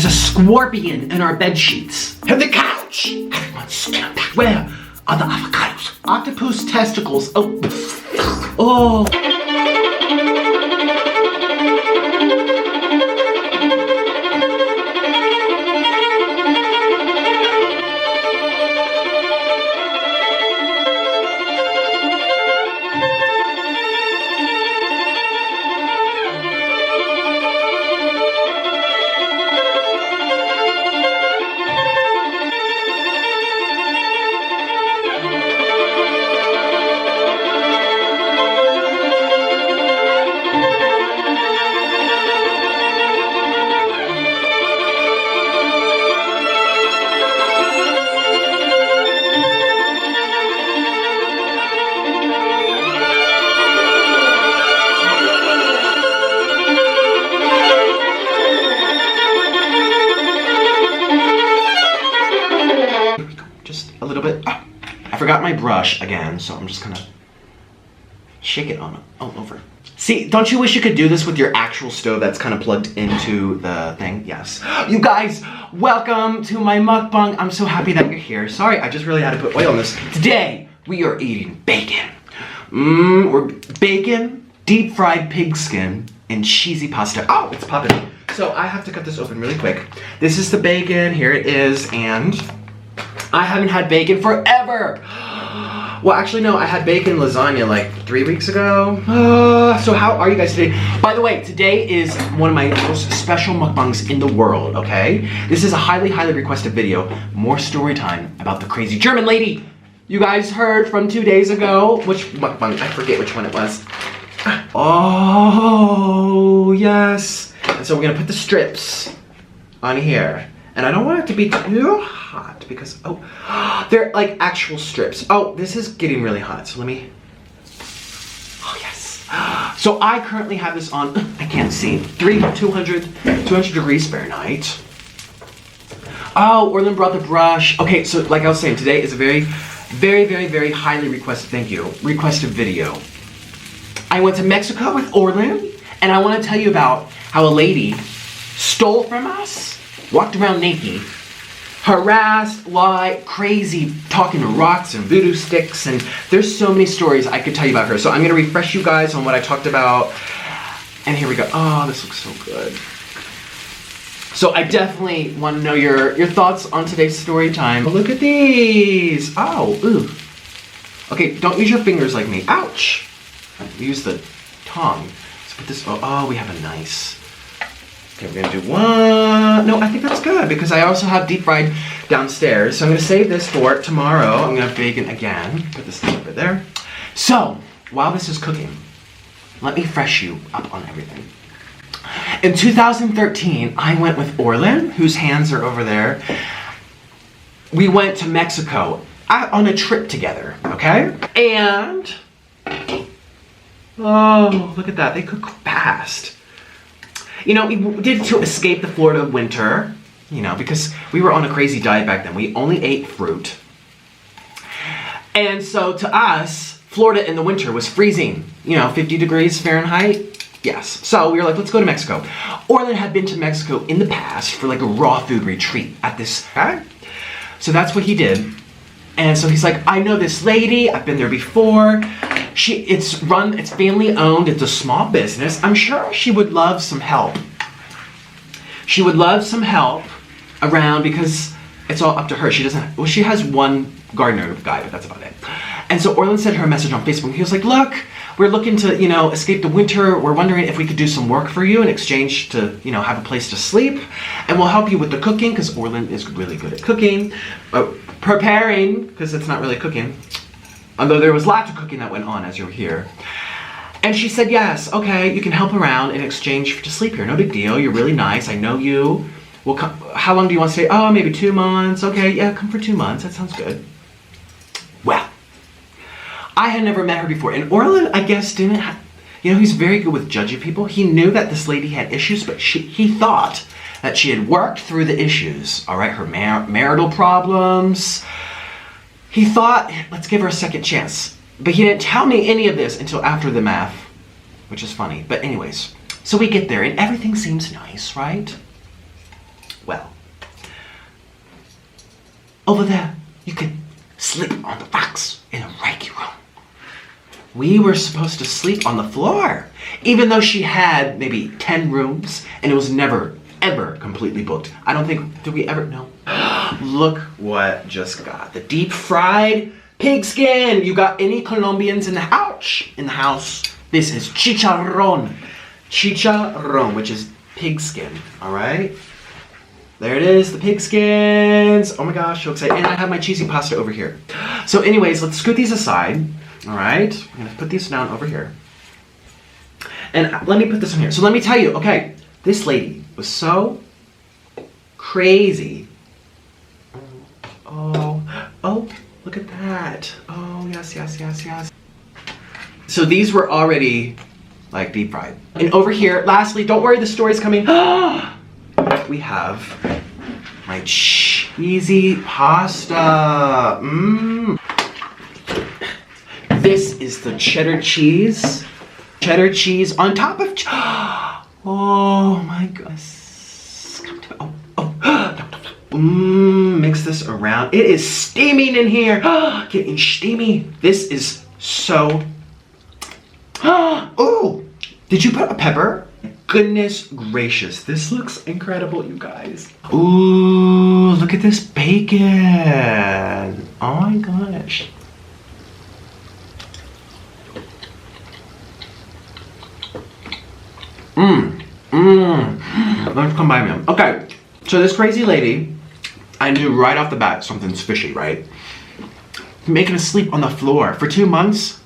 There's a scorpion in our bed sheets. And the couch. Everyone's staring back. Where are the avocados? Octopus testicles. Oh. Oh. A little bit. Oh, I forgot my brush again, so I'm just gonna shake it on all over. See, don't you wish you could do this with your actual stove that's kind of plugged into the thing? Yes. You guys, welcome to my mukbang. I'm so happy that you're here. Sorry, I just really had to put oil on this. Today, we are eating bacon. We're bacon, deep fried pig skin, and cheesy pasta. Oh, it's popping. So I have to cut this open really quick. This is the bacon, here it is, and I haven't had bacon forever. Well, actually, no, I had bacon lasagna like 3 weeks ago. So how are you guys today? By the way, today is one of my most special mukbangs in the world, okay? This is a highly, highly requested video. More story time about the crazy German lady you guys heard from 2 days ago. Which mukbang? I forget which one it was. Oh, yes. And so we're gonna put the strips on here. And I don't want it to be too hot because, oh, they're like actual strips. Oh, this is getting really hot, so let me, oh yes. So I currently have this on, I can't see, 200 degrees Fahrenheit. Oh, Orlin brought the brush. Okay, so like I was saying, today is a very, very, very, very highly requested, thank you, requested video. I went to Mexico with Orlin, and I want to tell you about how a lady stole from us, walked around naked, harassed, lied, crazy, talking to rocks and voodoo sticks, and there's so many stories I could tell you about her. So I'm gonna refresh you guys on what I talked about. And here we go. Oh, this looks so good. So I definitely want to know your thoughts on today's story time. Look at these. Oh, ooh. Okay, don't use your fingers like me. Ouch. Use the tongue. Let's put this, oh, we have a nice. Okay, we're gonna do one. No, I think that's good because I also have deep fried downstairs. So I'm gonna save this for tomorrow. I'm gonna have bacon again. Put this thing over there. So, while this is cooking, let me fresh you up on everything. In 2013, I went with Orlin, whose hands are over there. We went to Mexico on a trip together, okay? And, oh, look at that, they cook fast. You know, we did it to escape the Florida winter, you know, because we were on a crazy diet back then. We only ate fruit. And so to us, Florida in the winter was freezing, you know, 50 degrees Fahrenheit. Yes. So we were like, let's go to Mexico. Orlin had been to Mexico in the past for like a raw food retreat at this, okay? So that's what he did. And so he's like, I know this lady, I've been there before. It's family owned, it's a small business. I'm sure she would love some help. She would love some help around because it's all up to her. She doesn't, well, she has one gardener guy, but that's about it. And so Orlin sent her a message on Facebook. He was like, look, we're looking to, you know, escape the winter. We're wondering if we could do some work for you in exchange to, you know, have a place to sleep. And we'll help you with the cooking because Orlin is really good at cooking. Preparing, because it's not really cooking. Although there was lots of cooking that went on as you were here. And she said, yes, okay, you can help around in exchange to sleep here. No big deal, you're really nice, I know you. Well, how long do you want to stay? Oh, maybe 2 months. Okay, yeah, come for 2 months, that sounds good. Well, I had never met her before. And Orlin, I guess, didn't have, you know, he's very good with judging people. He knew that this lady had issues, but he thought that she had worked through the issues, all right, her marital problems. He thought, let's give her a second chance. But he didn't tell me any of this until after the math, which is funny. But anyways, so we get there and everything seems nice, right? Well, over there, you can sleep on the rocks in a Reiki room. We were supposed to sleep on the floor, even though she had maybe 10 rooms, and it was never, ever completely booked. I don't think, did we ever? No. Look what just got. The deep fried pig skin. You got any Colombians in the house? This is chicharrón. Chicharrón, which is pig skin, all right? There it is, the pig skins. Oh my gosh, so excited. And I have my cheesy pasta over here. So anyways, let's scoot these aside. All right, I'm gonna put these down over here. And let me put this on here. So let me tell you, okay, this lady was so crazy. Oh, look at that. Oh, yes, yes, yes, yes. So these were already like deep fried. And over here, lastly, don't worry, the story's coming. We have my cheesy pasta. This is the cheddar cheese. Cheddar cheese on top of... Oh my goodness. Mix this around. It is steaming in here. Getting steamy. This is so... Oh, did you put a pepper? Goodness gracious, this looks incredible, you guys. Ooh, look at this bacon. Oh my gosh. Let's combine them. Okay, so this crazy lady, I knew right off the bat something's fishy, right? Making us sleep on the floor for 2 months.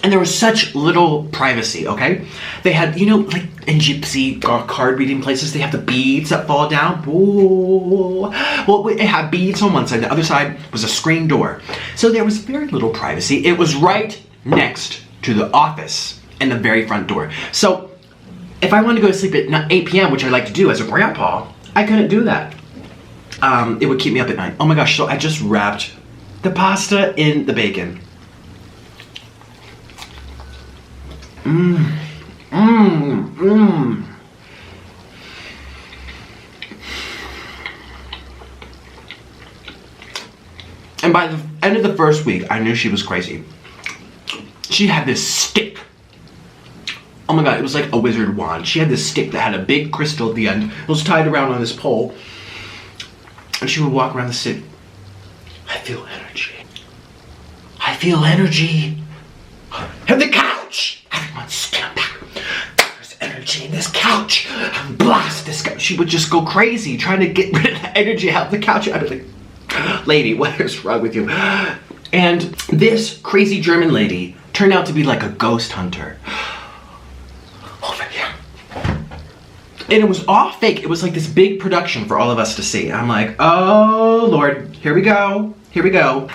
And there was such little privacy, okay? They had, you know, like in gypsy card reading places, they have the beads that fall down. Ooh. Well, it had beads on one side, the other side was a screen door. So there was very little privacy. It was right next to the office and the very front door. So if I wanted to go to sleep at 8 p.m., which I like to do as a grandpa, I couldn't do that. It would keep me up at night. Oh my gosh, so I just wrapped the pasta in the bacon. And by the end of the first week, I knew she was crazy. She had this stick. Oh my god, it was like a wizard wand. She had this stick that had a big crystal at the end. It was tied around on this pole. And she would walk around the city. I feel energy. I feel energy. And the couch! Everyone stand back. There's energy in this couch. And blast this couch. She would just go crazy trying to get rid of the energy out of the couch. I'd be like, lady, what is wrong with you? And this crazy German lady turned out to be like a ghost hunter. Over here. And it was all fake. It was like this big production for all of us to see. I'm like, oh Lord, here we go. Here we go.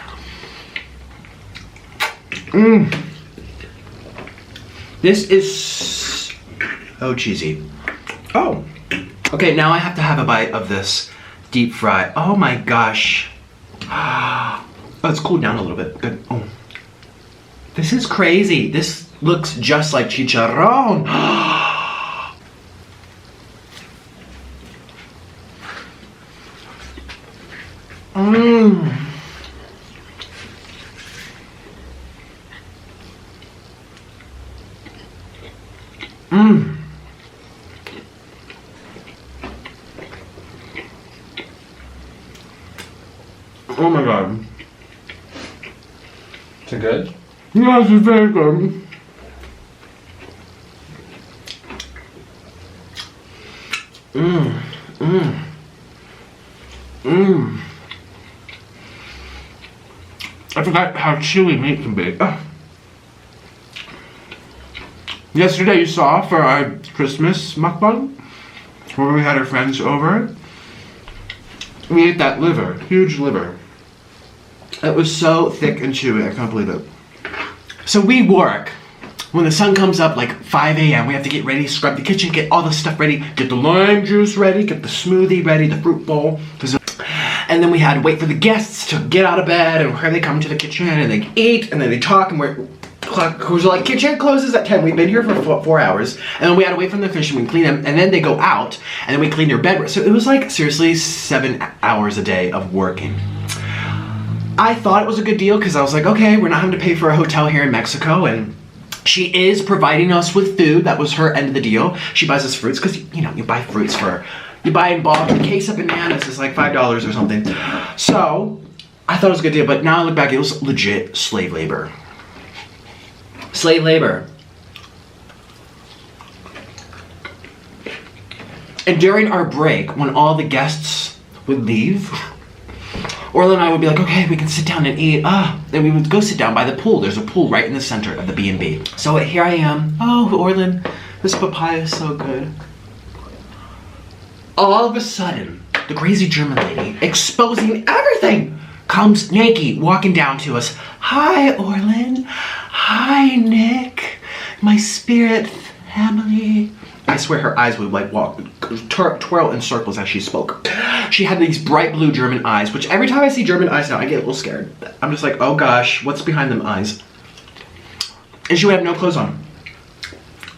This is so cheesy. Oh, okay, now I have to have a bite of this deep fry. Oh my gosh. Oh, it's cooled down a little bit. Good. Oh, this is crazy. This looks just like chicharrón. Oh my god. Is it good? Yes, it's very good. I forgot how chewy meat can be. Yesterday you saw for our Christmas mukbang, where we had our friends over, we ate that liver, huge liver. It was so thick and chewy, I can't believe it. So we work, when the sun comes up like 5 a.m, we have to get ready, scrub the kitchen, get all the stuff ready, get the lime juice ready, get the smoothie ready, the fruit bowl. And then we had to wait for the guests to get out of bed, and here they come to the kitchen, and they eat, and then they talk, and we're o'clock, because like kitchen closes at 10. We've been here for 4 hours, and then we had to wait for them to finish, and we clean them, and then they go out, and then we clean their bedroom. So it was like seriously 7 hours a day of working. I thought it was a good deal because I was like, okay, we're not having to pay for a hotel here in Mexico, and she is providing us with food. That was her end of the deal. She buys us fruits because, you know, you buy fruits for, you buy in bulk. The case of bananas is like $5 or something. So I thought it was a good deal, but now I look back, it was legit slave labor. Slave labor. And during our break, when all the guests would leave, Orla and I would be like, okay, we can sit down and eat. Then we would go sit down by the pool. There's a pool right in the center of the B&B. So here I am. Oh, Orlin, this papaya is so good. All of a sudden, the crazy German lady, exposing everything, comes naked, walking down to us. Hi, Orlin. Hi, Nick. My spirit family. I swear her eyes would like twirl in circles as she spoke. She had these bright blue German eyes, which every time I see German eyes now, I get a little scared. I'm just like, oh gosh, what's behind them eyes? And she would have no clothes on.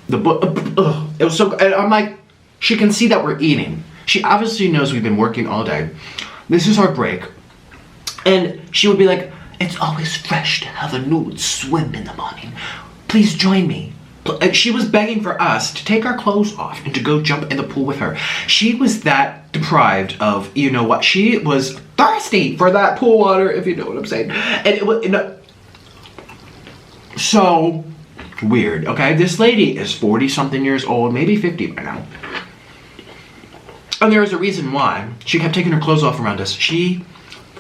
It was so, and I'm like, she can see that we're eating. She obviously knows we've been working all day. This is our break. And she would be like, it's always fresh to have a nude swim in the morning. Please join me. And she was begging for us to take our clothes off and to go jump in the pool with her. She was that deprived of, you know what, she was thirsty for that pool water, if you know what I'm saying. And it was so weird, okay? This lady is 40-something years old, maybe 50 by now. And there was a reason why she kept taking her clothes off around us. She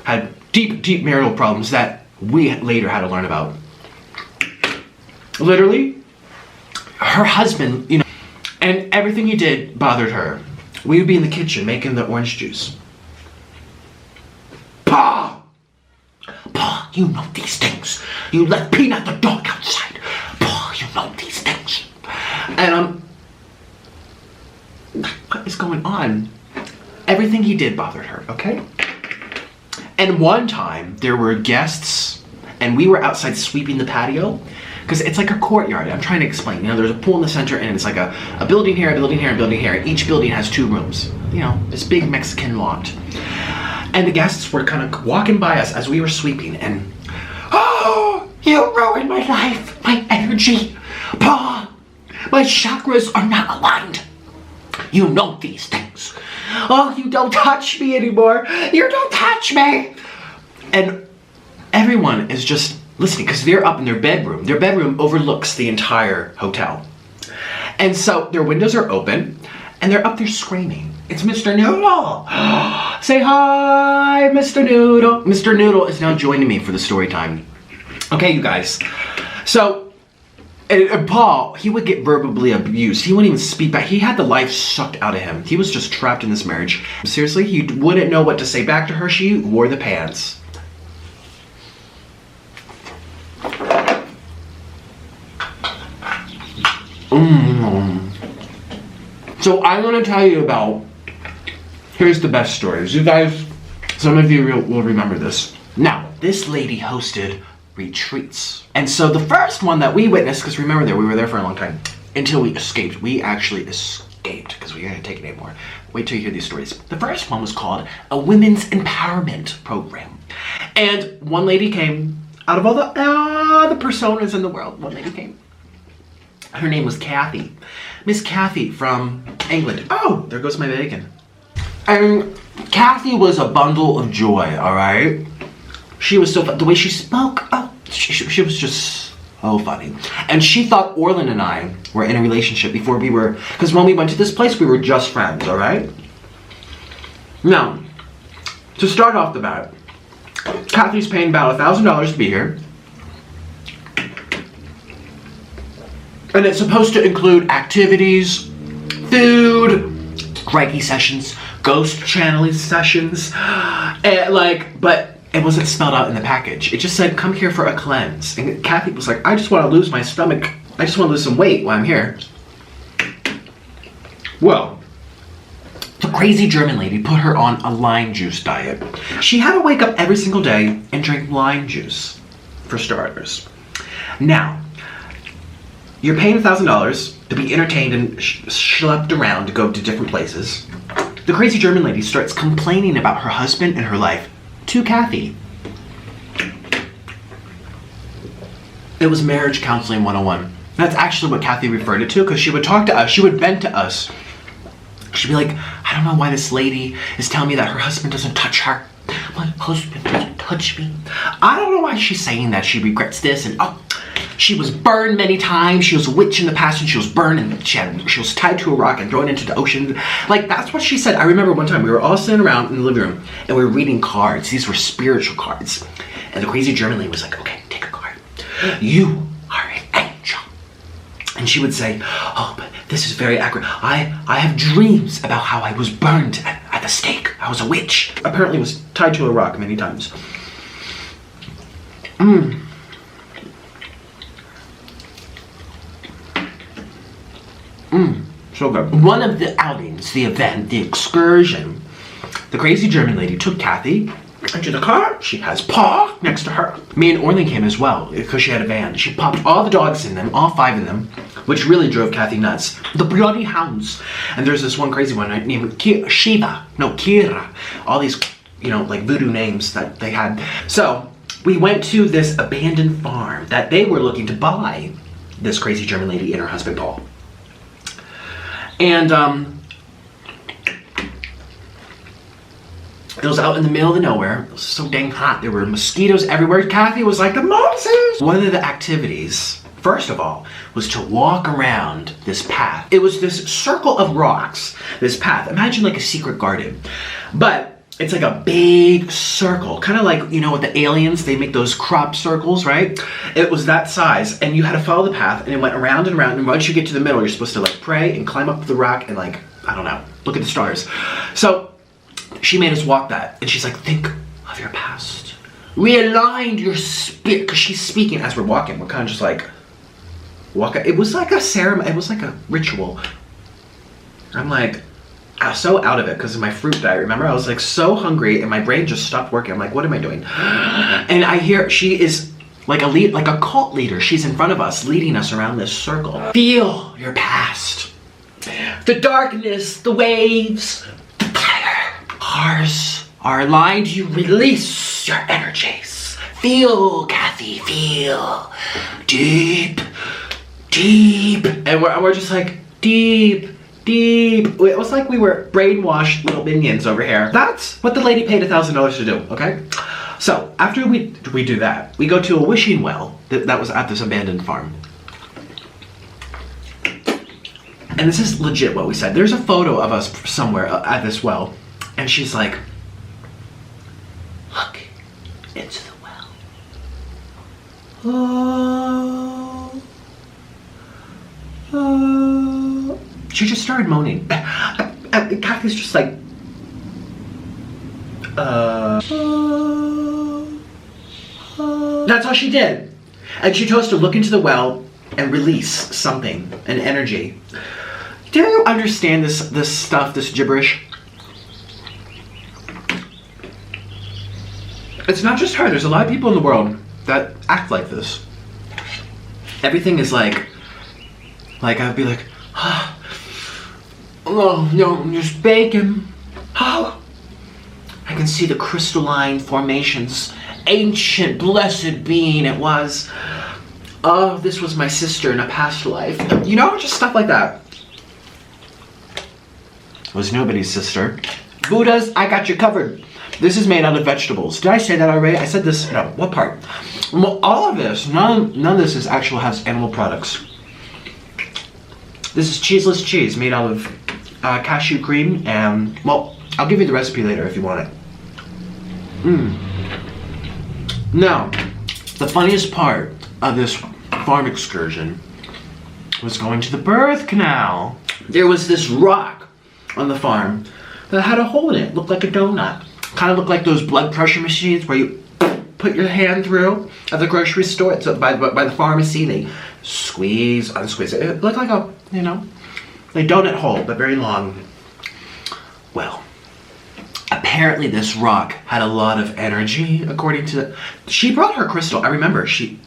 had deep, deep marital problems that we later had to learn about. Literally, her husband, you know, and everything he did bothered her. We would be in the kitchen making the orange juice. Pa! Pa, you know these things. You let Peanut the dog outside. Pa, you know these things. And what is going on? Everything he did bothered her, okay? And one time, there were guests, and we were outside sweeping the patio, because it's like a courtyard. I'm trying to explain. You know, there's a pool in the center, and it's like a building here, a building here, a building here. Each building has 2 rooms. You know, this big Mexican lot. And the guests were kind of walking by us as we were sweeping, and, oh, you ruined my life, my energy. Pa, my chakras are not aligned. You know these things. Oh, you don't touch me anymore. You don't touch me. And everyone is just listening because they're up in their bedroom. Their bedroom overlooks the entire hotel. And so their windows are open and they're up there screaming. It's Mr. Noodle. Say hi, Mr. Noodle. Mr. Noodle is now joining me for the story time. Okay, you guys. So, and Paul, he would get verbally abused. He wouldn't even speak back. He had the life sucked out of him. He was just trapped in this marriage. Seriously, he wouldn't know what to say back to her. She wore the pants. So I'm going to tell you about, here's the best stories. You guys, some of you will remember this. Now, this lady hosted retreats. And so the first one that we witnessed, because remember we were there for a long time, until we escaped. We actually escaped, because we didn't take it anymore. Wait till you hear these stories. The first one was called a women's empowerment program. And one lady came, out of all the personas in the world, one lady came. Her name was Kathy. Miss Kathy from England. Oh, there goes my bacon. And Kathy was a bundle of joy, all right? She was so fun. The way she spoke, oh, she was just so funny. And she thought Orlin and I were in a relationship before we were, because when we went to this place, we were just friends, all right? Now, to start off the bat, Kathy's paying about $1,000 to be here. And it's supposed to include activities, food, Reiki sessions, ghost channeling sessions, and but it wasn't spelled out in the package. It just said, come here for a cleanse. And Kathy was like, I just want to lose my stomach. I just want to lose some weight while I'm here. Well, the crazy German lady put her on a lime juice diet. She had to wake up every single day and drink lime juice, for starters. Now, You're paying $1,000 to be entertained and schlepped around to go to different places. The crazy German lady starts complaining about her husband and her life to Kathy. It was marriage counseling 101. That's actually what Kathy referred it to, because she would talk to us, she would vent to us. She'd be like, I don't know why this lady is telling me that her husband doesn't touch her. My husband doesn't touch me. I don't know why she's saying that. She regrets this, and oh, she was burned many times. She was a witch in the past, and she was burned, and she was tied to a rock and thrown into the ocean. Like, that's what she said. I remember one time we were all sitting around in the living room, and we were reading cards. These were spiritual cards. And the crazy German lady was like, okay, take a card. You are an angel. And she would say, oh, but this is very accurate. I have dreams about how I was burned at the stake. I was a witch. Apparently was tied to a rock many times. So good. One of the outings, the event, the excursion, the crazy German lady took Kathy into the car. She has Paw next to her. Me and Orling came as well, because she had a van. She popped all the dogs in them, all 5 of them, which really drove Kathy nuts. The bloody hounds. And there's this one crazy one named Kira. All these, you know, like voodoo names that they had. So we went to this abandoned farm that they were looking to buy, this crazy German lady and her husband Paul. And it was out in the middle of nowhere. It was so dang hot. There were mosquitoes everywhere. Kathy was like, the Moses! One of the activities, first of all, was to walk around this path. It was this circle of rocks, this path. Imagine like a secret garden. But it's like a big circle, kind of like, you know, with the aliens, they make those crop circles, right? It was that size, and you had to follow the path, and it went around and around, and once you get to the middle, you're supposed to like pray and climb up the rock and like, I don't know, look at the stars. So she made us walk that, and she's like, think of your past. Realigned your spirit, because she's speaking as we're walking. We're kind of just like, walk. It was like a ceremony, it was like a ritual. I'm like, I was so out of it because of my fruit diet, remember? I was like so hungry and my brain just stopped working. I'm like, what am I doing? And I hear she is like a cult leader. She's in front of us, leading us around this circle. Feel your past. The darkness, the waves, the fire. Hearts are aligned. You release your energies. Feel, Kathy, feel. Deep, deep. And we're just like, deep. Deep. It was like we were brainwashed little minions over here. That's what the lady paid $1,000 to do, okay? So, after we do that, we go to a wishing well that was at this abandoned farm. And this is legit what we said. There's a photo of us somewhere at this well, and she's like, look into the well. Oh. Oh. She just started moaning. Kathy's just like, That's all she did. And she told us to look into the well and release something, an energy. Do you understand this stuff, this gibberish? It's not just her. There's a lot of people in the world that act like this. Everything is like I'd be like, oh, no, just bacon. Oh, I can see the crystalline formations. Ancient, blessed being it was. Oh, this was my sister in a past life. You know, just stuff like that. It was nobody's sister. Buddhas, I got you covered. This is made out of vegetables. Did I say that already? I said this, no, what part? Well, all of this, none of this has animal products. This is cheeseless cheese made out of cashew cream and, well, I'll give you the recipe later if you want it. Now, the funniest part of this farm excursion was going to the birth canal. There was this rock on the farm that had a hole in it, looked like a donut. Kind of looked like those blood pressure machines where you put your hand through at the grocery store. It's by the pharmacy. They squeeze, unsqueeze it. It looked like a, you know, a donut hole, but very long. Well, apparently this rock had a lot of energy, according to... She brought her crystal. I remember, stand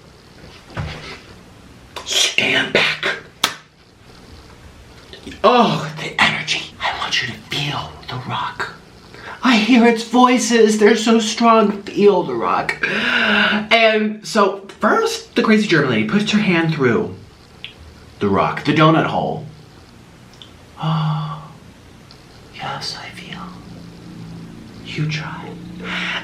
back. I hear its voices. They're so strong. Feel the rock. And so first, the crazy German lady puts her hand through the rock, the donut hole. Oh, yes, I feel. You try.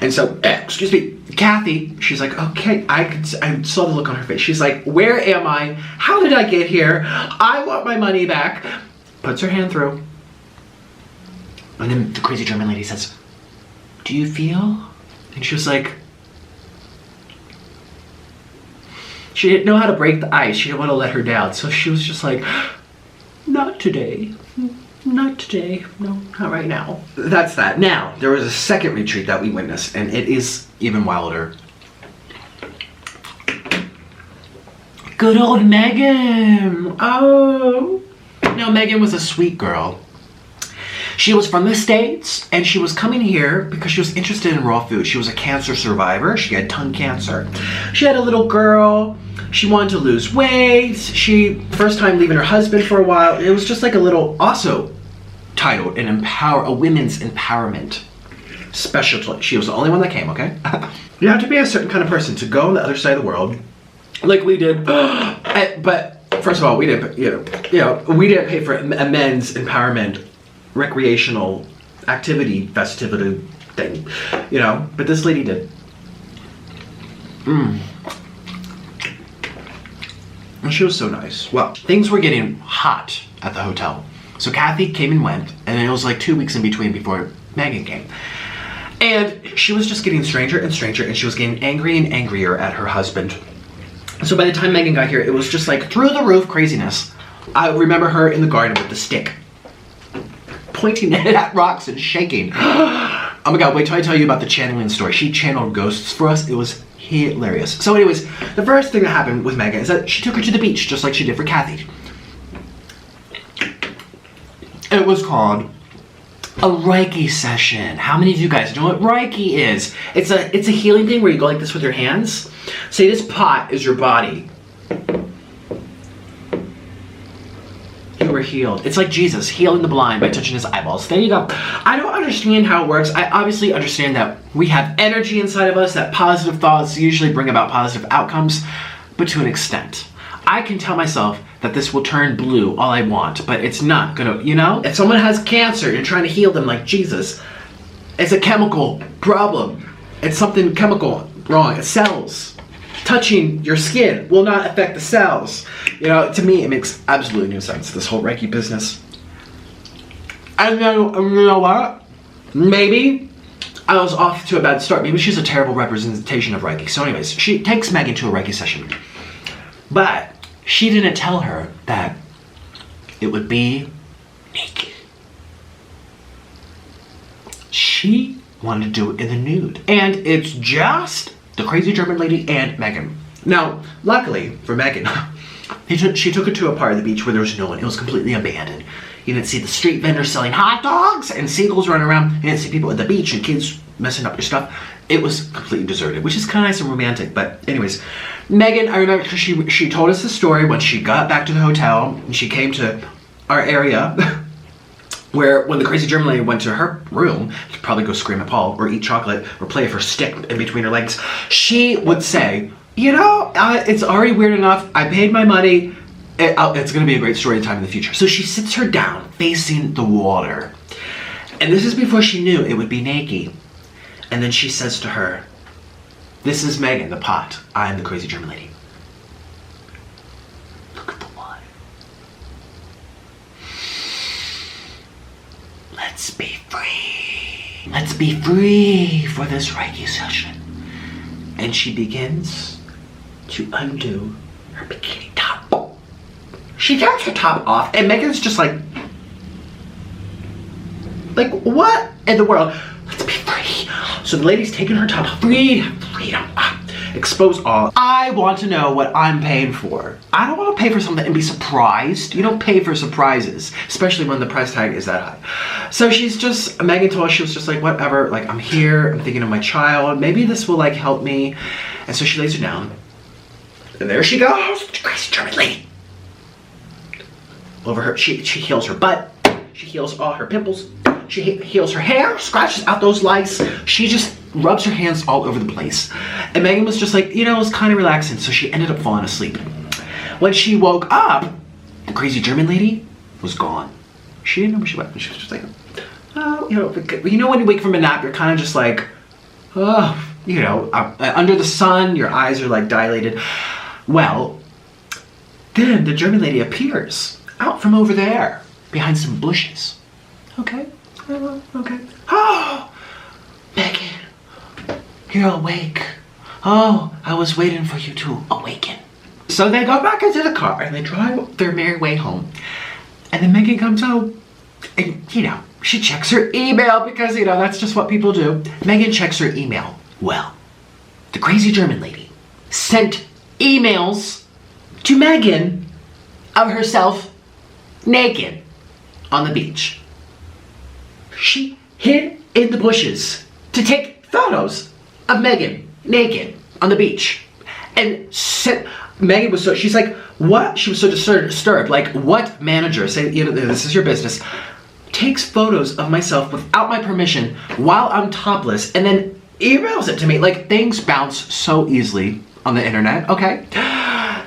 And so, excuse me, Kathy, she's like, okay, I saw the look on her face. She's like, where am I? How did I get here? I want my money back. Puts her hand through. And then the crazy German lady says, do you feel? And she was like, she didn't know how to break the ice. She didn't want to let her down. So she was just like, not today. Not today. No, not right now. That's that. Now, there was a second retreat that we witnessed, and it is even wilder. Good old Megan. Oh. Now, Megan was a sweet girl. She was from the States, and she was coming here because she was interested in raw food. She was a cancer survivor. She had tongue cancer. She had a little girl. She wanted to lose weight. First time leaving her husband for a while. It was just like a little, also titled a women's empowerment specialty. She was the only one that came, okay? You have to be a certain kind of person to go on the other side of the world, like we did. But first of all, we didn't, we didn't pay for a men's empowerment recreational activity festivity thing, but this lady did. And she was so nice. Well, things were getting hot at the hotel. So Kathy came and went, and it was like 2 weeks in between before Megan came. And she was just getting stranger and stranger, and she was getting angry and angrier at her husband. So by the time Megan got here, it was just like through the roof craziness. I remember her in the garden with the stick, pointing it at rocks and shaking. Oh my God, wait till I tell you about the channeling story. She channeled ghosts for us. It was hilarious. So anyways, the first thing that happened with Megan is that she took her to the beach, just like she did for Kathy. It was called a Reiki session. How many of you guys know what Reiki is? It's a healing thing where you go like this with your hands. Say this pot is your body. You were healed. It's like Jesus healing the blind by touching his eyeballs. There you go. I don't understand how it works. I obviously understand that we have energy inside of us, that positive thoughts usually bring about positive outcomes, but to an extent. I can tell myself that this will turn blue all I want, but it's not gonna, If someone has cancer and you're trying to heal them like Jesus, it's a chemical problem. It's something chemical wrong. It's cells. Touching your skin will not affect the cells. To me, it makes absolutely no sense, this whole Reiki business. And then, you know what? Maybe I was off to a bad start. Maybe she's a terrible representation of Reiki. So anyways, she takes Megan to a Reiki session. But she didn't tell her that it would be naked. She wanted to do it in the nude. And it's just the crazy German lady and Megan. Now, luckily for Megan, she took her to a part of the beach where there was no one. It was completely abandoned. You didn't see the street vendors selling hot dogs and seagulls running around. You didn't see people at the beach and kids messing up your stuff. It was completely deserted, which is kind of nice and romantic. But anyways, Megan, I remember because she told us the story when she got back to the hotel and she came to our area where when the crazy German lady went to her room to probably go scream at Paul or eat chocolate or play with her stick in between her legs, she would say, it's already weird enough. I paid my money. It's going to be a great story time in the future. So she sits her down facing the water. And this is before she knew it would be naked. And then she says to her, this is Megan, the pot. I'm the crazy German lady. Look at the water. Let's be free. Let's be free for this Reiki session. And she begins to undo her bikini top. She takes her top off, and Megan's just like, what in the world? Let's be free. So the lady's taking her top off. Freedom. Expose all. I want to know what I'm paying for. I don't want to pay for something and be surprised. You don't pay for surprises, especially when the price tag is that high. So Megan told us, she was just like, whatever, I'm here, I'm thinking of my child. Maybe this will help me. And so she lays her down. And there she goes, the crazy German lady. Over her, she heals her butt. She heals all her pimples. She heals her hair, scratches out those lice. She just rubs her hands all over the place. And Megan was just like, you know, it was kind of relaxing, so she ended up falling asleep. When she woke up, the crazy German lady was gone. She didn't know where she went. She was just like, oh, you know when you wake from a nap, you're kind of just like, oh, you know, under the sun, your eyes are like dilated. Well, then the German lady appears out from over there, behind some bushes. Okay, okay. Oh, Megan, you're awake. Oh, I was waiting for you to awaken. So they go back into the car and they drive their merry way home. And then Megan comes home and, you know, she checks her email because, you know, that's just what people do. Megan checks her email. Well, the crazy German lady sent emails to Megan of herself naked on the beach. She hid in the bushes to take photos of Megan naked on the beach. And sent, Megan was so, she's like, what? She was so disturbed. Like, what manager, say, you know, this is your business, takes photos of myself without my permission while I'm topless and then emails it to me? Like, things bounce so easily on the internet, okay?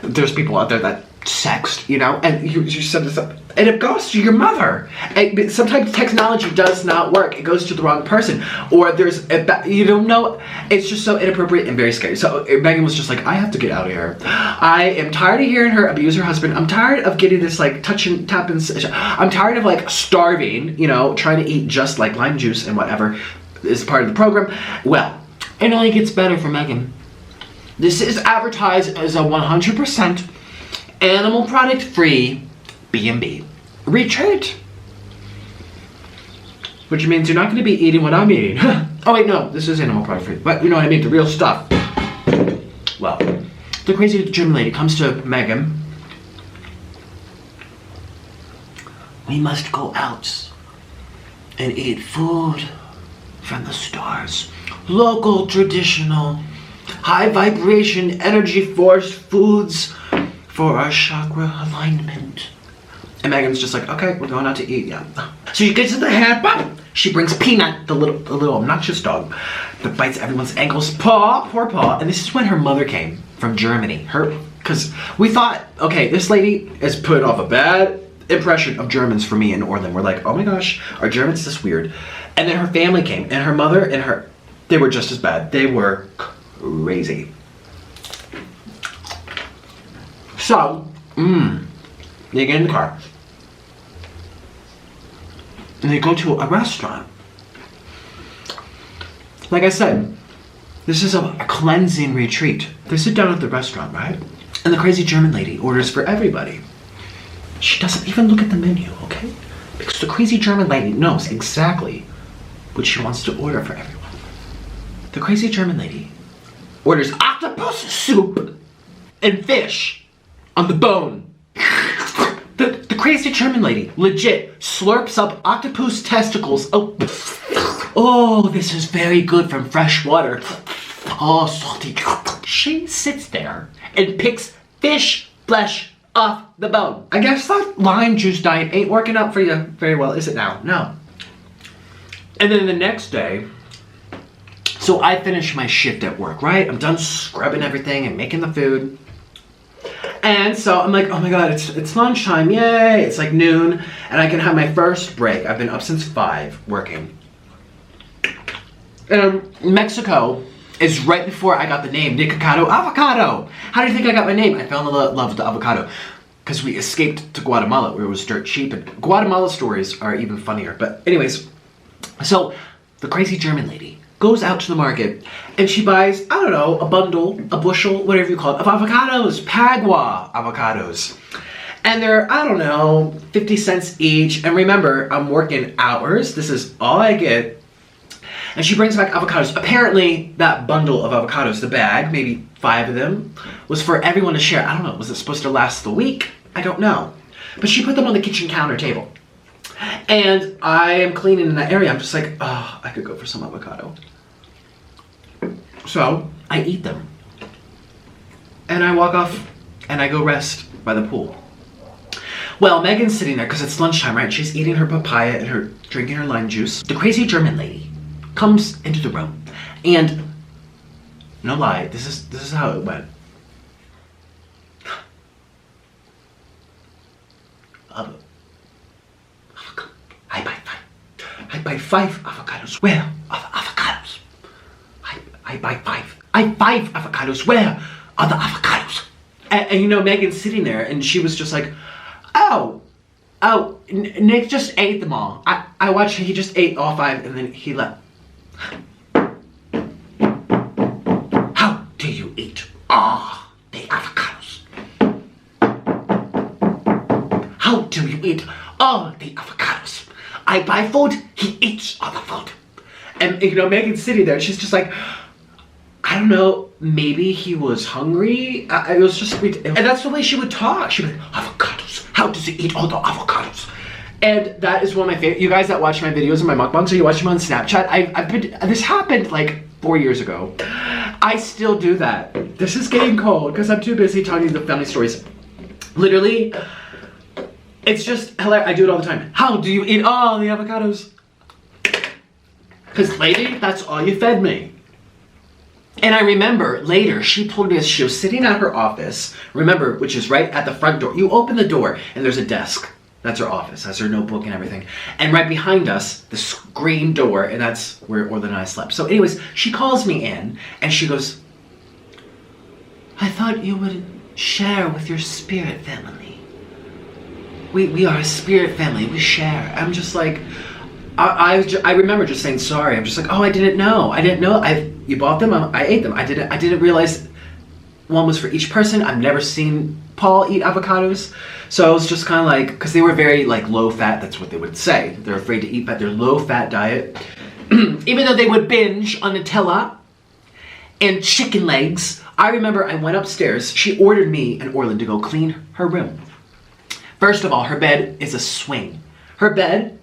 There's people out there that sext, you know, and you send this up, and it goes to your mother. And sometimes technology does not work. It goes to the wrong person, or there's you don't know. It's just so inappropriate and very scary. So Megan was just like, I have to get out of here. I am tired of hearing her abuse her husband. I'm tired of getting this like touch and tap and I'm tired of like starving, you know, trying to eat just like lime juice and whatever is part of the program. Well, it only gets better for Megan. This is advertised as a 100% animal product free B&B retreat, which means you're not going to be eating what I'm eating. Oh wait, no, this is animal product free, but you know what I mean, the real stuff. Well, the crazy German lady comes to Megan. We must go out and eat food from the stars. Local, traditional, high vibration, energy force foods for our chakra alignment. And Megan's just like, okay, we're going out to eat, yeah. So she gets to the hamper. She brings Peanut, the little obnoxious dog that bites everyone's ankles. Paw, poor Paw. And this is when her mother came from Germany. Because we thought, okay, this lady is putting off a bad impression of Germans for me and Orlin. We're like, oh my gosh, are Germans this weird? And then her family came, and her mother and her, they were just as bad. They were crazy. So, they get in the car. And they go to a restaurant. Like I said, this is a cleansing retreat. They sit down at the restaurant, right? And the crazy German lady orders for everybody. She doesn't even look at the menu, okay? Because the crazy German lady knows exactly what she wants to order for everyone. The crazy German lady orders octopus soup and fish on the bone. The crazy German lady legit slurps up octopus testicles. Oh, this is very good from fresh water. Oh, salty. She sits there and picks fish flesh off the bone. I guess that lime juice diet ain't working out for you very well, is it now? No. And then the next day, so I finish my shift at work, right? I'm done scrubbing everything and making the food. And so I'm like, oh my God, it's lunchtime, yay. It's like noon, and I can have my first break. I've been up since 5 working. And Mexico is right before I got the name, Avocado. How do you think I got my name? I fell in love with the avocado because we escaped to Guatemala where it was dirt cheap, and Guatemala stories are even funnier. But anyways, so the crazy German lady goes out to the market and she buys, I don't know, a bundle, a bushel, whatever you call it, of avocados, Pagua avocados. And they're, I don't know, 50 cents each. And remember, I'm working hours. This is all I get. And she brings back avocados. Apparently, that bundle of avocados, the bag, maybe 5 of them, was for everyone to share. I don't know, was it supposed to last the week? I don't know. But she put them on the kitchen counter table. And I am cleaning in that area. I'm just like, oh, I could go for some avocado. So I eat them. And I walk off and I go rest by the pool. Well, Megan's sitting there because it's lunchtime, right? She's eating her papaya and drinking her lime juice. The crazy German lady comes into the room, and no lie, this is how it went. I buy 5 avocados. Where are the avocados? I buy 5. I 5 avocados. Where are the avocados? And you know, Megan's sitting there, and she was just like, oh, Nick just ate them all. I watched, he just ate all 5, and then he left. How do you eat all the avocados? How do you eat all the avocados? I buy food, he eats all the food. And you know, Megan's sitting there, and she's just like, I don't know, maybe he was hungry. It was just, and that's the way she would talk. She would be like, avocados, how does he eat all the avocados? And that is one of my favorite, you guys that watch my videos and my mukbangs, so you watch them on Snapchat, this happened like 4 years ago. I still do that. This is getting cold because I'm too busy telling you the family stories. Literally, it's just hilarious. I do it all the time. How do you eat all the avocados? Because lady, that's all you fed me. And I remember later, she told me as she was sitting at her office, remember, which is right at the front door. You open the door and there's a desk. That's her office, has her notebook and everything. And right behind us, the screen door, and that's where Orlin and I slept. So anyways, she calls me in and she goes, I thought you would share with your spirit family. We are a spirit family, we share. I'm just like, I remember just saying sorry. I'm just like, oh, I didn't know. You bought them, I ate them. I didn't realize one was for each person. I've never seen Paul eat avocados. So I was just kind of like, because they were very like low fat, that's what they would say. They're afraid to eat fat, they're low fat diet. Even though they would binge on Nutella and chicken legs. I remember I went upstairs, she ordered me and Orlin to go clean her room. First of all, her bed is a swing. Her bed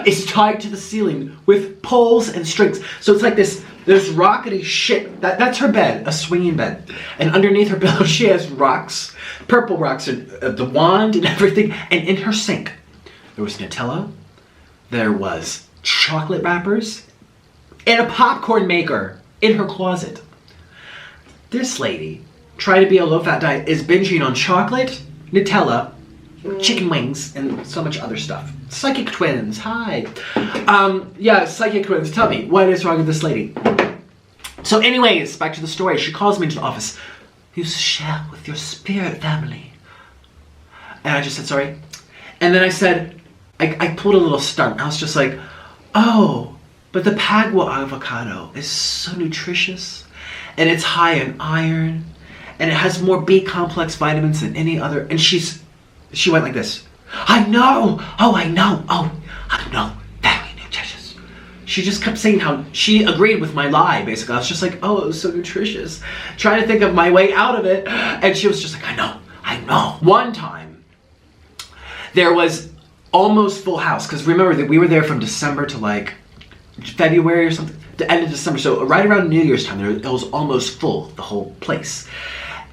is tied to the ceiling with poles and strings. So it's like this rockety shit. That's her bed, a swinging bed. And underneath her pillow, she has rocks, purple rocks, and the wand and everything. And in her sink, there was Nutella, there was chocolate wrappers, and a popcorn maker in her closet. This lady, trying to be a low-fat diet, is binging on chocolate, Nutella, chicken wings, and so much other stuff. Psychic twins, hi. Yeah, psychic twins, tell me, what is wrong with this lady? So anyways, back to the story. She calls me into the office. You share with your spirit family. And I just said, sorry. And then I said, I pulled a little stunt. I was just like, oh, but the Pagua avocado is so nutritious. And it's high in iron. And it has more B complex vitamins than any other. And she went like this. I know. Oh, I know. Oh, I know. Very nutritious. She just kept saying how she agreed with my lie, basically. I was just like, oh, it was so nutritious. Trying to think of my way out of it. And she was just like, I know. One time, there was almost full house. Because remember that we were there from December to like February or something. The end of December. So right around New Year's time, it was almost full, the whole place.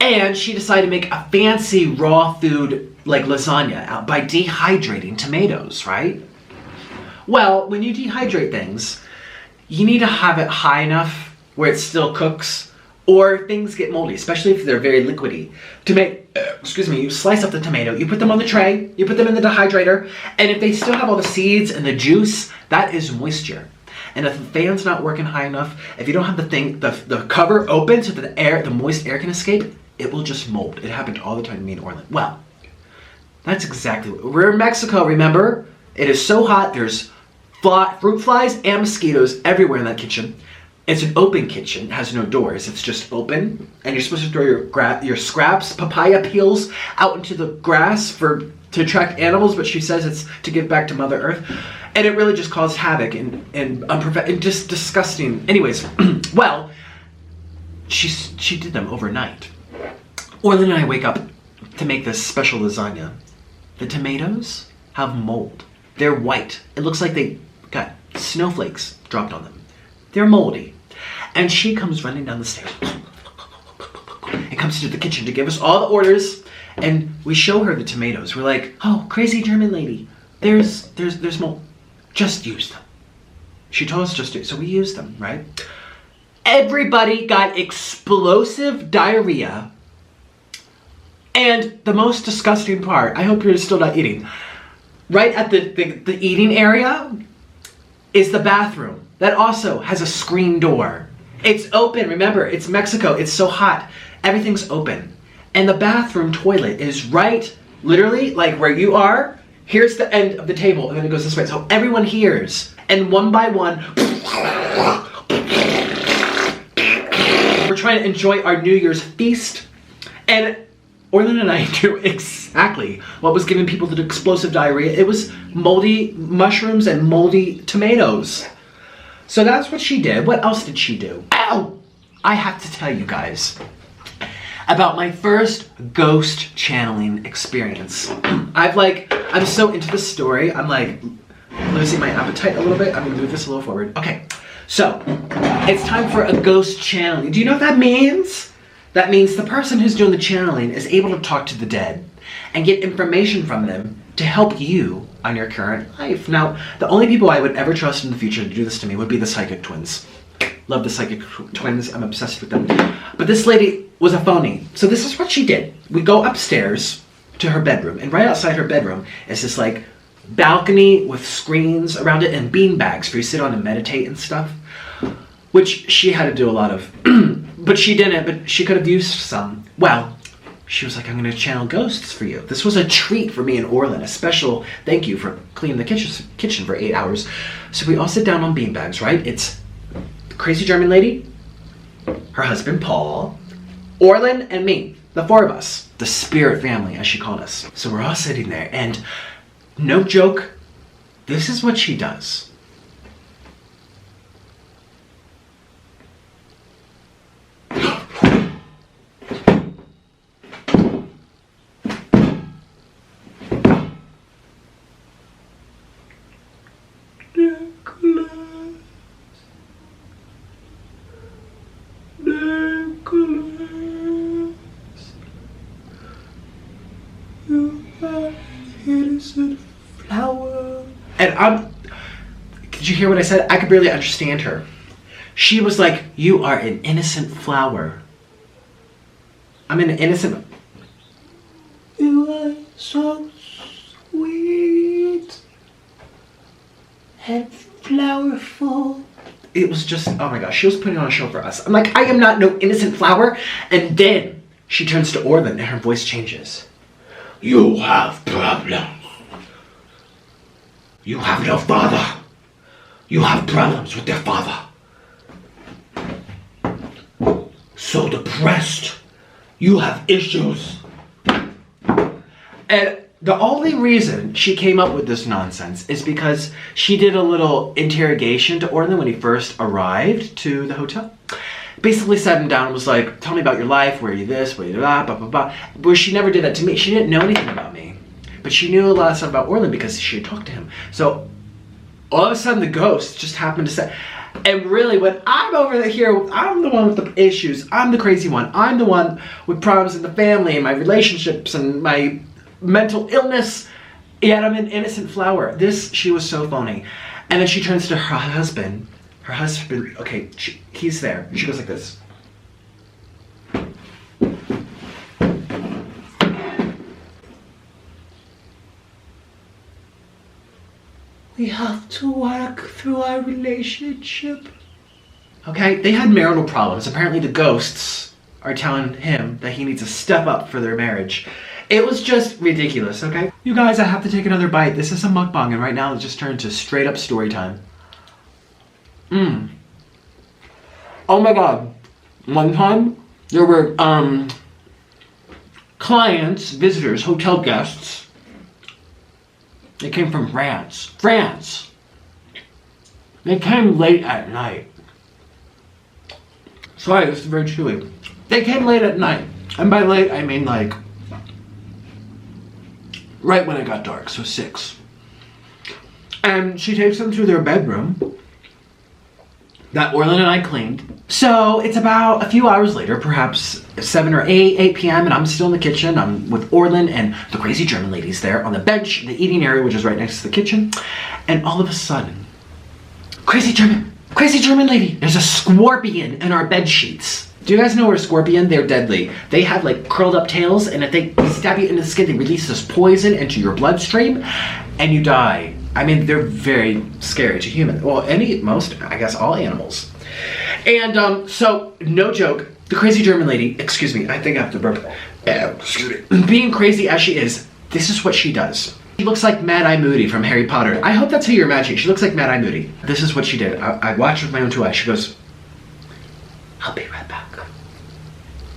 And she decided to make a fancy raw food like lasagna out by dehydrating tomatoes, right? Well, when you dehydrate things, you need to have it high enough where it still cooks, or things get moldy, especially if they're very liquidy. You slice up the tomato, you put them on the tray, you put them in the dehydrator, and if they still have all the seeds and the juice, that is moisture. And if the fan's not working high enough, if you don't have the cover open so that the moist air can escape, it will just mold. It happened all the time to me and Orlin. Well, that's exactly what, we're in Mexico, remember? It is so hot, there's fruit flies and mosquitoes everywhere in that kitchen. It's an open kitchen, it has no doors, it's just open. And you're supposed to throw your scraps, papaya peels out into the grass to attract animals, but she says it's to give back to Mother Earth. And it really just caused havoc and just disgusting. Anyways, well, she did them overnight. Orlin and I wake up to make this special lasagna. The tomatoes have mold. They're white. It looks like they got snowflakes dropped on them. They're moldy. And she comes running down the stairs and comes into the kitchen to give us all the orders. And we show her the tomatoes. We're like, oh, crazy German lady. There's more. Just use them. She told us just to, so we used them, right? Everybody got explosive diarrhea. And the most disgusting part, I hope you're still not eating. Right at the eating area is the bathroom. That also has a screen door. It's open, remember, it's Mexico, it's so hot. Everything's open. And the bathroom toilet is right, literally, like where you are. Here's the end of the table, and then it goes this way. So everyone hears. And one by one, we're trying to enjoy our New Year's feast. And Orlin and I knew exactly what was giving people the explosive diarrhea. It was moldy mushrooms and moldy tomatoes. So that's what she did. What else did she do? Ow! I have to tell you guys about my first ghost channeling experience. I'm so into this story. I'm like losing my appetite a little bit. I'm gonna move this a little forward. Okay, so it's time for a ghost channeling. Do you know what that means? That means the person who's doing the channeling is able to talk to the dead and get information from them to help you on your current life. Now, the only people I would ever trust in the future to do this to me would be the psychic twins. Love the psychic twins. I'm obsessed with them. But this lady was a phony. So this is what she did. We go upstairs to her bedroom, and right outside her bedroom is this like balcony with screens around it and bean bags for you to sit on and meditate and stuff, which she had to do a lot of. But she didn't, but she could have used some. Well, she was like, I'm going to channel ghosts for you. This was a treat for me and Orlin, a special thank you for cleaning the kitchen for 8 hours. So we all sit down on beanbags, right? It's the crazy German lady, her husband Paul, Orlin, and me, the four of us, the spirit family, as she called us. So we're all sitting there, and no joke, this is what she does. Flower. And did you hear what I said? I could barely understand her. She was like, you are an innocent flower. I'm an innocent. You are so sweet and flowerful. It was just, oh my gosh, she was putting on a show for us. I'm like, I am not no innocent flower. And then she turns to Orlin and her voice changes. You have problems. You have no father. You have problems with their father. So depressed. You have issues. And the only reason she came up with this nonsense is because she did a little interrogation to Orlin when he first arrived to the hotel. Basically sat him down and was like, tell me about your life, where are you this, where are you that, blah, blah, blah. Where she never did that to me. She didn't know anything about me. But she knew a lot of stuff about Orlin because she had talked to him. So all of a sudden the ghost just happened to say, and really when I'm over here, I'm the one with the issues. I'm the crazy one. I'm the one with problems in the family and my relationships and my mental illness. Yet I'm an innocent flower. She was so phony. And then she turns to her husband. Her husband, okay, he's there. She goes like this. We have to work through our relationship. Okay, they had marital problems. Apparently the ghosts are telling him that he needs to step up for their marriage. It was just ridiculous, okay? You guys, I have to take another bite. This is a mukbang, and right now it just turned to straight up story time. Oh my god. One time, there were, clients, visitors, hotel guests. They came from France. They came late at night. Sorry, this is very chewy. They came late at night. And by late, I mean like, right when it got dark, so 6. And she takes them to their bedroom. that Orlin and I cleaned. So it's about a few hours later, perhaps 7 or 8 p.m. and I'm still in the kitchen. I'm with Orlin and the crazy German ladies there on the bench, the eating area, which is right next to the kitchen. And all of a sudden, crazy German lady, there's a scorpion in our bed sheets. Do you guys know what a scorpion? They're deadly. They have like curled up tails, and if they stab you in the skin, they release this poison into your bloodstream and you die. I mean, they're very scary to humans. Well, I guess all animals. And so, no joke, the crazy German lady, excuse me, I think I have to burp. Excuse me. Being crazy as she is, this is what she does. She looks like Mad-Eye Moody from Harry Potter. I hope that's who you're imagining. She looks like Mad-Eye Moody. This is what she did. I watched with my own 2 eyes. She goes, I'll be right back.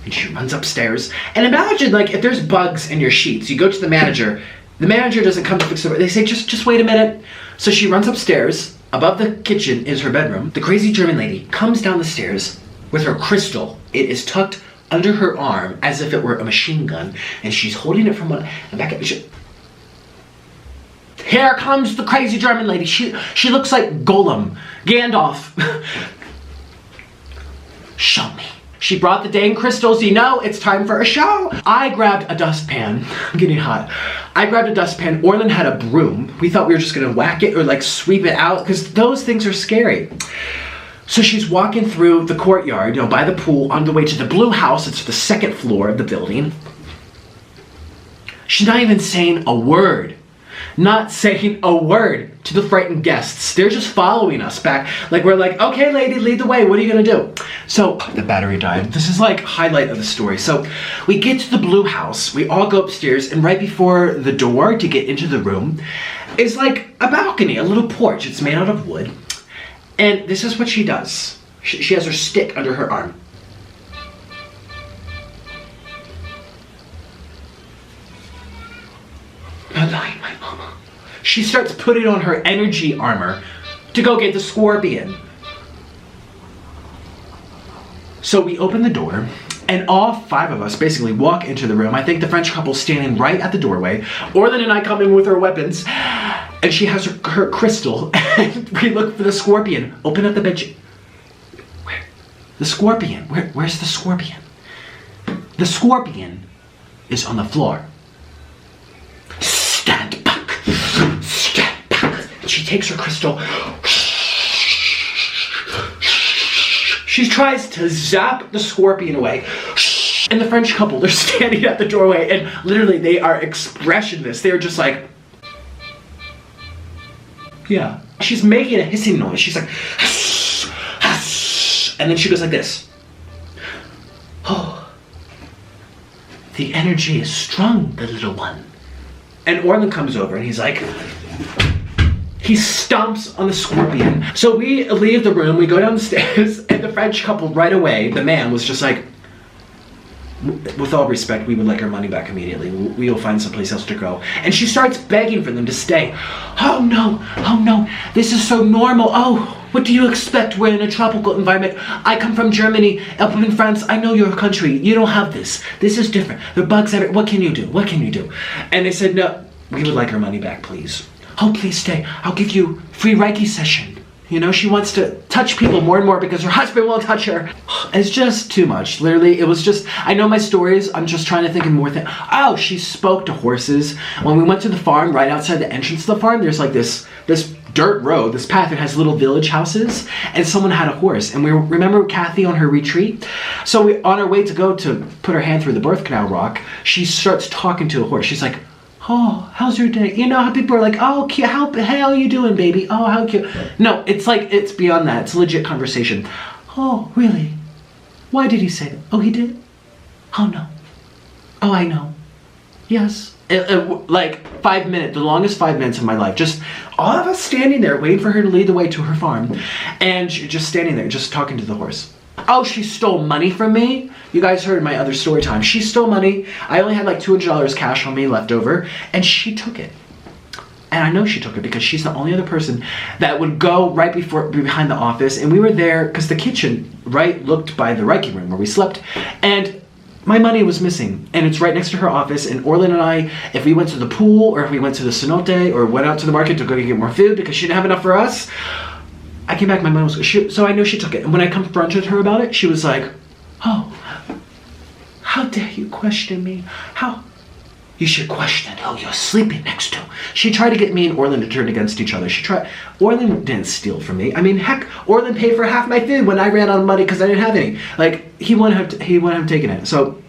And she runs upstairs. And imagine, like, if there's bugs in your sheets, you go to the manager doesn't come to fix it. They say, just wait a minute. So she runs upstairs. Above the kitchen is her bedroom. The crazy German lady comes down the stairs with her crystal. It is tucked under her arm as if it were a machine gun. And she's holding it from one and back up. Here comes the crazy German lady. She looks like Golem. Gandalf. Show me. She brought the dang crystals, you know, it's time for a show. I grabbed a dustpan. I'm getting hot. I grabbed a dustpan. Orlin had a broom. We thought we were just gonna whack it or like sweep it out because those things are scary. So she's walking through the courtyard, you know, by the pool on the way to the blue house. It's the 2nd floor of the building. She's not even saying a word. Not saying a word to the frightened guests. They're just following us back. Like, we're like, okay, lady, lead the way. What are you gonna do? So, the battery died. This is like highlight of the story. So, we get to the blue house. We all go upstairs, and right before the door to get into the room is like a balcony, a little porch. It's made out of wood. And this is what she does. She has her stick under her arm. Not lying, my mama. She starts putting on her energy armor to go get the scorpion. So we open the door, and all 5 of us basically walk into the room. I think the French couple's standing right at the doorway. Orlin and I come in with our weapons, and she has her crystal, and we look for the scorpion. Open up the bed. Where? The scorpion. Where's the scorpion? The scorpion is on the floor. Stand back. Stand back. And she takes her crystal. She tries to zap the scorpion away. And the French couple, they're standing at the doorway, and literally they are expressionless. They're just like, yeah. She's making a hissing noise. She's like, and then she goes like this. Oh, the energy is strong, the little one. And Orlin comes over and he's like, he stomps on the scorpion. So we leave the room, we go down the stairs, and the French couple right away, the man was just like, with all respect, we would like our money back immediately. We will find someplace else to go. And she starts begging for them to stay. Oh no, this is so normal. Oh, what do you expect? We're in a tropical environment. I come from Germany, up in France. I know your country. You don't have this. This is different. There are bugs everywhere. What can you do? What can you do? And they said, no, we would like our money back, please. Oh, please stay. I'll give you free Reiki session. You know, she wants to touch people more and more because her husband won't touch her. It's just too much. Literally, it was just, I know my stories. I'm just trying to think of more things. Oh, she spoke to horses. When we went to the farm, right outside the entrance to the farm, there's like this dirt road, this path that has little village houses, and someone had a horse. And we remember Kathy on her retreat? So we, on our way to go to put her hand through the birth canal rock, she starts talking to a horse. She's like, oh, how's your day? You know how people are like, oh, cute, how you doing, baby? Oh, how cute. No, it's like, it's beyond that. It's a legit conversation. Oh, really? Why did he say that? Oh, he did? Oh, no. Oh, I know. Yes. Like 5 minutes, the longest 5 minutes of my life. Just all of us standing there waiting for her to lead the way to her farm. And just standing there, just talking to the horse. Oh, she stole money from me. You guys heard my other story time. She stole money. I only had like $200 cash on me left over, and she took it. And I know she took it because she's the only other person that would go right behind the office. And we were there because the kitchen, right, looked by the Reiki room where we slept. And my money was missing. And it's right next to her office. And Orlin and I, if we went to the pool or if we went to the cenote or went out to the market to go get more food because she didn't have enough for us, I came back, my mom was, so I know she took it. And when I confronted her about it, she was like, oh, how dare you question me? How? You should question who you're sleeping next to. She tried to get me and Orlin to turn against each other. Orlin didn't steal from me. I mean, heck, Orlin paid for half my food when I ran out of money because I didn't have any. Like, he wouldn't have taken it. So,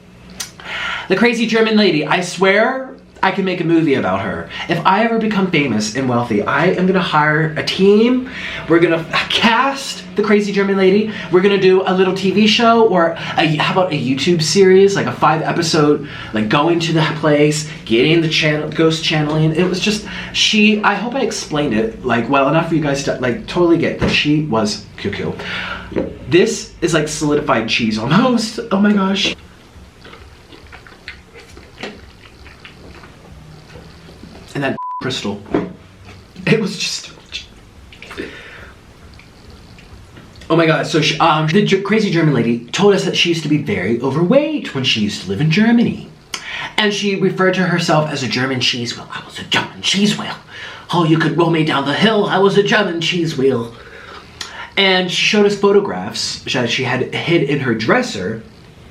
the crazy German lady, I swear I can make a movie about her. If I ever become famous and wealthy, I am gonna hire a team. We're gonna cast the crazy German lady. We're gonna do a little TV show, or how about a YouTube series, like a 5-episode, like going to the place, getting the channel, ghost channeling. It was just, I hope I explained it like well enough for you guys to like totally get that she was cuckoo. This is like solidified cheese almost. Oh my gosh. And that crystal, it was just, oh my god. So the crazy German lady told us that she used to be very overweight when she used to live in Germany, and she referred to herself as a German cheese wheel. I was a German cheese wheel. Oh, you could roll me down the hill. I was a German cheese wheel. And she showed us photographs that she had hid in her dresser,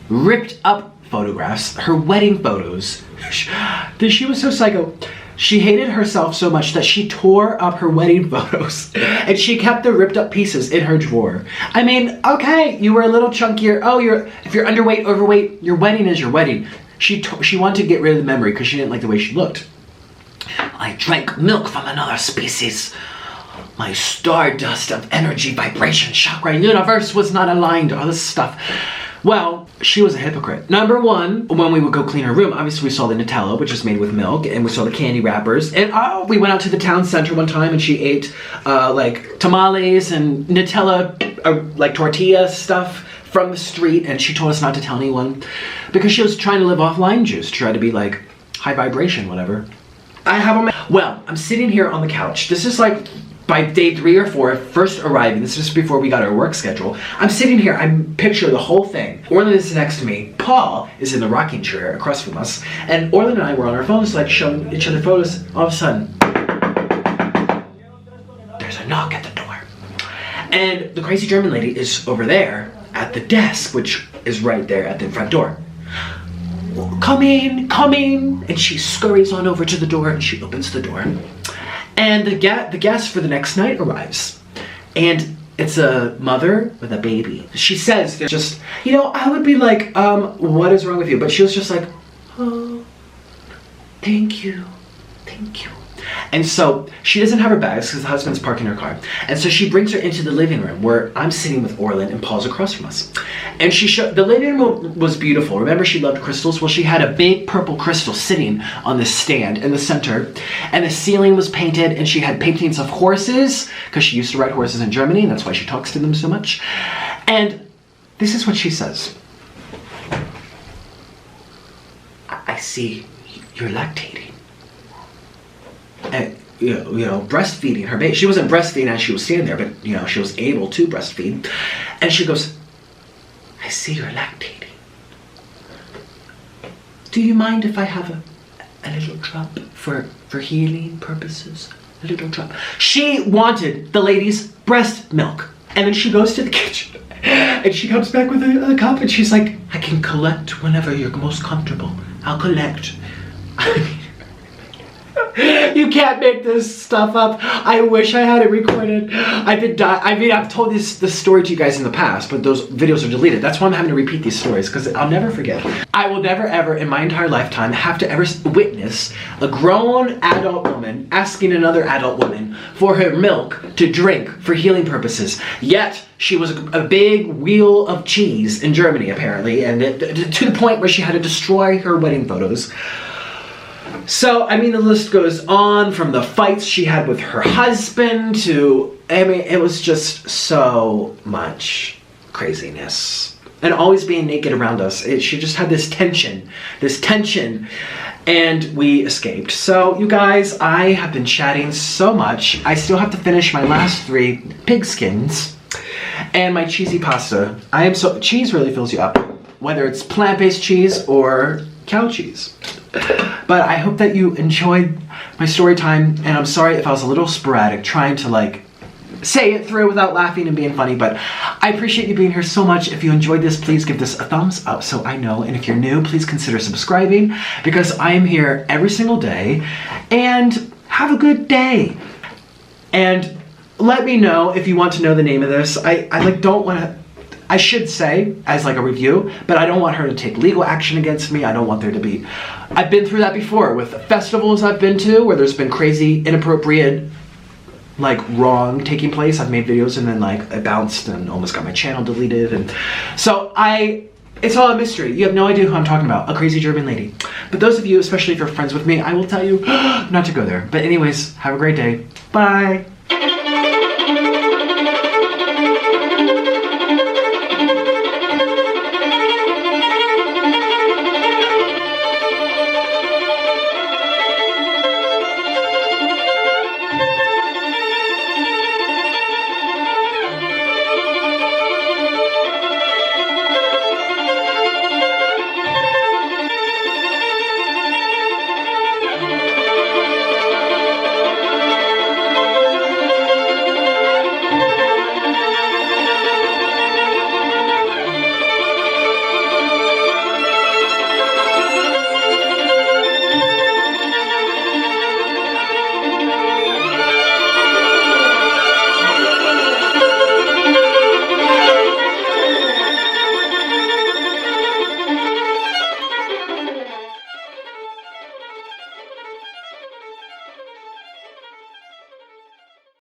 ripped up photographs, her wedding photos. She was so psycho. She hated herself so much that she tore up her wedding photos and she kept the ripped up pieces in her drawer. I mean, okay, you were a little chunkier. Oh, if you're underweight, overweight, your wedding is your wedding. She wanted to get rid of the memory because she didn't like the way she looked. I drank milk from another species. My stardust of energy, vibration, chakra, universe was not aligned. All this stuff. Well, she was a hypocrite. Number one, when we would go clean her room, obviously we saw the Nutella, which is made with milk, and we saw the candy wrappers. And we went out to the town center one time and she ate like tamales and Nutella, like tortilla stuff from the street, and she told us not to tell anyone because she was trying to live off lime juice, try to be like high vibration, whatever. Well, I'm sitting here on the couch. This is like by day 3 or 4, first arriving. This is before we got our work schedule. I'm sitting here, I picture the whole thing. Orlin is next to me. Paul is in the rocking chair across from us. And Orlin and I were on our phones, like showing each other photos. All of a sudden, there's a knock at the door. And the crazy German lady is over there at the desk, which is right there at the front door. Come in, come in. And she scurries on over to the door and she opens the door. And the guest for the next night arrives. And it's a mother with a baby. She says, just, I would be like, what is wrong with you? But she was just like, oh, thank you. And so she doesn't have her bags because the husband's parking her car. And so she brings her into the living room where I'm sitting with Orlin and Paul's across from us. And the living room was beautiful. Remember, she loved crystals? Well, she had a big purple crystal sitting on this stand in the center. And the ceiling was painted, and she had paintings of horses because she used to ride horses in Germany, and that's why she talks to them so much. And this is what she says. I see you're lactating. And, breastfeeding her baby. She wasn't breastfeeding as she was standing there, but, she was able to breastfeed. And she goes, I see you're lactating. Do you mind if I have a little drop for healing purposes? A little drop. She wanted the lady's breast milk. And then she goes to the kitchen and she comes back with a cup and she's like, I can collect whenever you're most comfortable. I'll collect. You can't make this stuff up. I wish I had it recorded. I've told this story to you guys in the past, but those videos are deleted. That's why I'm having to repeat these stories, because I'll never forget. I will never ever in my entire lifetime have to ever witness a grown adult woman asking another adult woman for her milk to drink for healing purposes. Yet, she was a big wheel of cheese in Germany, apparently, and to the point where she had to destroy her wedding photos. So, the list goes on, from the fights she had with her husband to, it was just so much craziness. And always being naked around us. She just had this tension, and we escaped. So, you guys, I have been chatting so much. I still have to finish my last 3 pig skins and my cheesy pasta. Cheese really fills you up, whether it's plant-based cheese or cow cheese. But I hope that you enjoyed my story time, and I'm sorry if I was a little sporadic trying to say it through without laughing and being funny, but I appreciate you being here so much. If you enjoyed this, please give this a thumbs up so I know. And if you're new, please consider subscribing because I am here every single day. And have a good day. And let me know if you want to know the name of this. I like don't want to, I should say as like a review, but I don't want her to take legal action against me. I don't want there to be, I've been through that before with festivals I've been to where there's been crazy, inappropriate, like wrong taking place. I've made videos and then like it bounced and almost got my channel deleted. And so it's all a mystery. You have no idea who I'm talking about, a crazy German lady. But those of you, especially if you're friends with me, I will tell you not to go there. But anyways, have a great day. Bye.